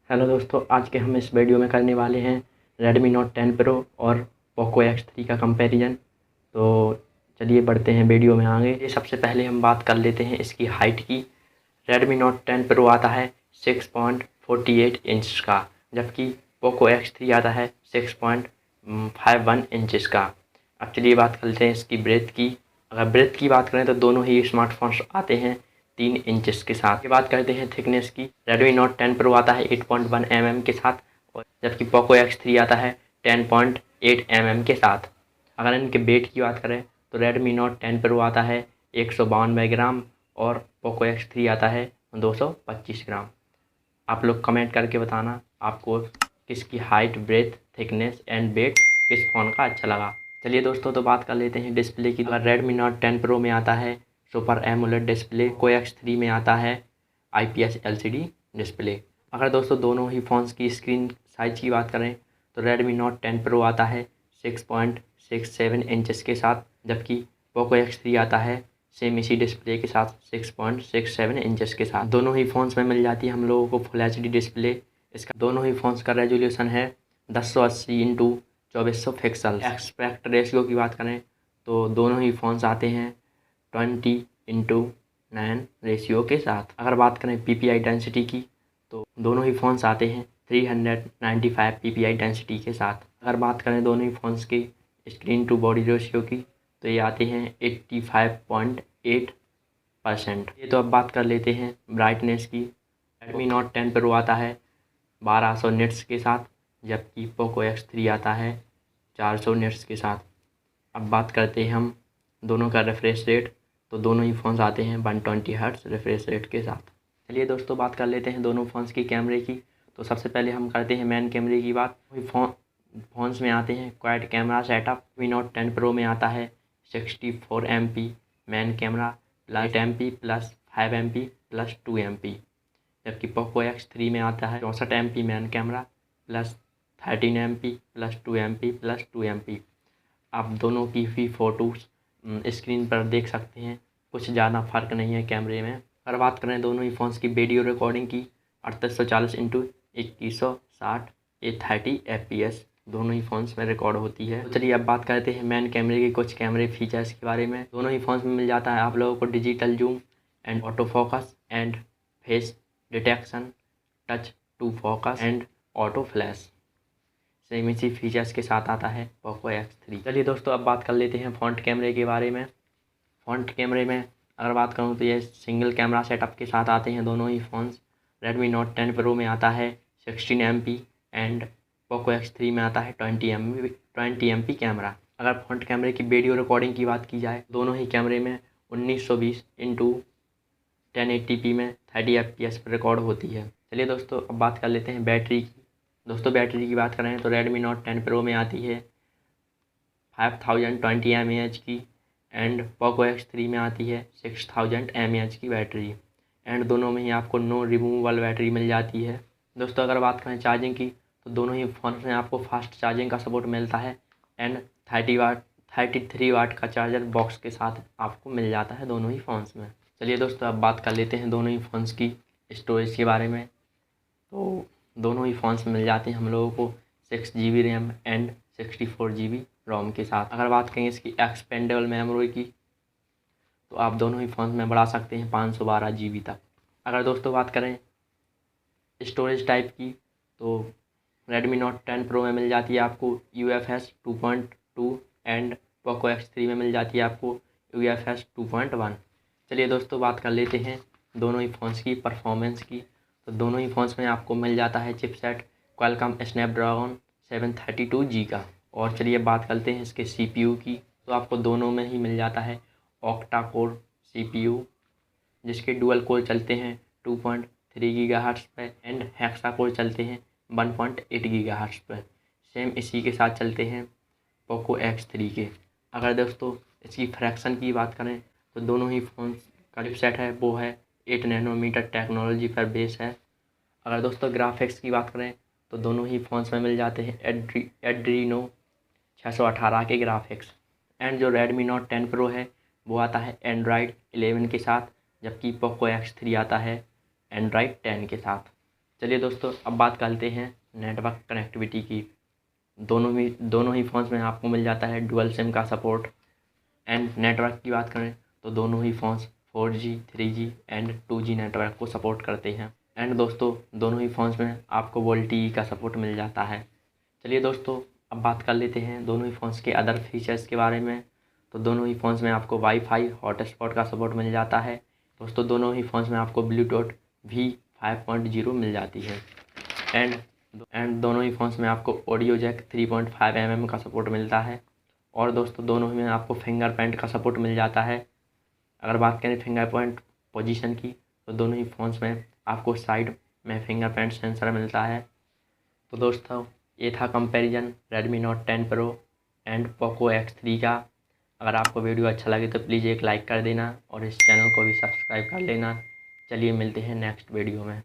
Hello दोस्तों, आज के हम इस वीडियो में करने वाले हैं Redmi Note 10 Pro और Poco X3 का कंपैरिजन। तो चलिए बढ़ते हैं वीडियो में आगे। ये सबसे पहले हम बात कर लेते हैं इसकी हाइट की। Redmi Note 10 Pro आता है 6.48 इंच का, जबकि Poco X3 आता है 6.51 इंचज़ का। अब चलिए बात कर लेते हैं इसकी ब्रेथ की। अगर ब्रेथ की बात करें तो दोनों ही स्मार्टफोन्स आते हैं 3 इंचज़ के साथ। ये बात करते हैं थिकनेस की। Redmi Note 10 Pro आता है 8.1 mm के साथ, और जबकि Poco X3 आता है 10.8 mm के साथ। अगर इनके वेट की बात करें तो Redmi Note 10 Pro आता है 192 ग्राम और Poco X3 आता है 225 ग्राम। आप लोग कमेंट करके बताना आपको किसकी height, breadth, thickness and weight किस फ़ोन का अच्छा लगा। चलिए दोस्तों, तो बात कर लेते हैं डिस्प्ले की। अगर Redmi Note 10 Pro में आता है super AMOLED display, Poco X3 में आता है IPS LCD डिस्प्ले। अगर दोस्तों दोनों ही फ़ोन्स की स्क्रीन साइज़ की बात करें तो Redmi Note 10 Pro आता है 6.67 इंचज़ के साथ, जबकि Poco X3 आता है सेम इसी डिस्प्ले के साथ 6.67 इंचज़ के साथ। दोनों ही फ़ोन्स में मिल जाती है हम लोगों को फुल HD डिस्प्ले। इसका दोनों ही फ़ोन्स का रेजोल्यूशन है 1080x2400 पिक्सल। एस्पेक्ट रेशियो की बात करें तो दोनों ही फ़ोन्स आते हैं 20:9 रेशियो के साथ। अगर बात करें PPI डेंसिटी की तो दोनों ही फ़ोन्स आते हैं 395 PPI डेंसिटी के साथ। अगर बात करें दोनों ही फ़ोन्स की स्क्रीन टू बॉडी रेशियो की तो ये आते हैं 85.8%। ये तो अब बात कर लेते हैं ब्राइटनेस की। Redmi Note 10 Pro आता है 1200 निट्स के साथ, जबकि Poco X3 आता है 400 निट्स के साथ। अब बात करते हैं हम दोनों का रिफ्रेश रेट, तो दोनों ही फ़ोन्स आते हैं 120 हर्ट्ज़ रिफ्रेश रेट के साथ। चलिए दोस्तों, बात कर लेते हैं दोनों फ़ोन्स की कैमरे की। तो सबसे पहले हम करते हैं मेन कैमरे की बात। फ़ोन्स में आते हैं quad camera setup. Redmi Note 10 Pro में आता है 64 MP main camera plus 8 MP plus 5 MP plus 2 MP, जबकि Poco X3 में आता है 64 MP main camera plus 13 MP plus 2 MP plus 2 MP। आप दोनों की भी फ़ोटोज़ स्क्रीन पर देख सकते हैं, कुछ ज़्यादा फ़र्क नहीं है कैमरे में। अगर बात करें दोनों ही फ़ोन्स की वीडियो रिकॉर्डिंग की 3840x2160 30 FPS दोनों ही फ़ोन्स में रिकॉर्ड होती है। तो चलिए अब बात करते हैं मेन कैमरे के कुछ कैमरे फीचर्स के बारे में। दोनों ही फ़ोन्स में मिल जाता है आप लोगों को digital zoom and auto focus and face detection, touch to focus and auto flash. Same इसी फीचर्स के साथ आता है Poco X3। चलिए दोस्तों, अब बात कर लेते हैं फ्रंट कैमरे के बारे में। फ्रंट कैमरे में अगर बात करूं तो ये सिंगल कैमरा सेटअप के साथ आते हैं दोनों ही फ़ोन्स। Redmi Note 10 Pro में आता है 16 MP एंड Poco X3 में आता है 20 MP कैमरा। अगर फ्रंट कैमरे की वीडियो रिकॉर्डिंग की बात की जाए, दोनों ही कैमरे में 1920x1080p में 30 FPS पर रिकॉर्ड होती है। चलिए दोस्तों, अब बात कर लेते हैं बैटरी की। दोस्तों बैटरी की बात करें तो Redmi Note 10 Pro में आती है 5020 mAh की एंड Poco X3 में आती है 6000 mAh की बैटरी, एंड दोनों में ही आपको नो रिमूवेबल बैटरी मिल जाती है। दोस्तों अगर बात करें चार्जिंग की तो दोनों ही फ़ोन में आपको फास्ट चार्जिंग का सपोर्ट मिलता है एंड 33 वाट का चार्जर बॉक्स के साथ आपको मिल जाता है दोनों ही फ़ोन्स में। चलिए दोस्तों, अब बात कर लेते हैं दोनों ही फ़ोन्स की स्टोरेज के बारे में। तो दोनों ही फ़ोन्स में मिल जाते हैं हम लोगों को 6 GB रैम एंड 64 GB रोम के साथ। अगर बात करें इसकी एक्सपेंडेबल मेमोरी की तो आप दोनों ही फ़ोन्स में बढ़ा सकते हैं 512 GB तक। अगर दोस्तों बात करें स्टोरेज टाइप की तो Redmi Note 10 Pro में मिल जाती है आपको UFS 2.2 एंड Poco X3 में मिल जाती है आपको UFS 2.1। चलिए दोस्तों, बात कर लेते हैं दोनों ही फ़ोन्स की परफॉर्मेंस की। तो दोनों ही फ़ोन्स में आपको मिल जाता है चिपसेट Qualcomm Snapdragon 732G का। और चलिए बात करते हैं इसके CPU की। तो आपको दोनों में ही मिल जाता है ऑक्टा कोर CPU, जिसके डुअल कोर चलते हैं 2.3 गीगाहर्ट्ज़ पर एंड हेक्सा कोर चलते हैं 1.8 गीगाहर्ट्ज़ पर। सेम इसी के साथ चलते हैं Poco X3 के। अगर दोस्तों इसकी फ्रैक्शन की बात करें तो दोनों ही फ़ोन का चिपसेट है वो है 8 नैनोमीटर टेक्नोलॉजी पर बेस है। अगर दोस्तों ग्राफिक्स की बात करें तो दोनों ही फ़ोन्स में मिल जाते हैं एड्रीनो 618 के ग्राफिक्स, एंड जो Redmi Note 10 Pro है वो आता है Android 11 के साथ, जबकि Poco X3 आता है Android 10 के साथ। चलिए दोस्तों, अब बात करते हैं नेटवर्क कनेक्टिविटी की। दोनों ही फ़ोन्स में आपको मिल जाता है डुअल सिम का सपोर्ट। एंड नेटवर्क की बात करें तो दोनों ही phones 4G 3G and 2G network को सपोर्ट करते हैं। एंड दोस्तों, दोनों ही फ़ोन्स में आपको VoLTE का सपोर्ट मिल जाता है। चलिए दोस्तों, अब बात कर लेते हैं दोनों ही फ़ोन्स के अदर फीचर्स के बारे में। तो दोनों ही फ़ोन्स में आपको वाईफाई हॉटस्पॉट का सपोर्ट मिल जाता है। दोस्तों, दोनों ही फ़ोन्स में आपको ब्लूटूथ V 5.0 मिल जाती है। एंड दोनों ही फ़ोन्स में आपको ऑडियो जैक 3.5 mm का सपोर्ट मिलता है। और दोस्तों, दोनों ही में आपको फिंगरप्रिंट का सपोर्ट मिल जाता है। अगर बात करें फिंगरप्रिंट पोजीशन की, तो दोनों ही फ़ोन्स में आपको साइड में फिंगरप्रिंट सेंसर मिलता है। तो दोस्तों, ये था comparison Redmi Note 10 Pro and Poco X3 का। अगर आपको वीडियो अच्छा लगे तो प्लीज़ एक लाइक कर देना और इस चैनल को भी सब्सक्राइब कर लेना। चलिए मिलते हैं नेक्स्ट वीडियो में।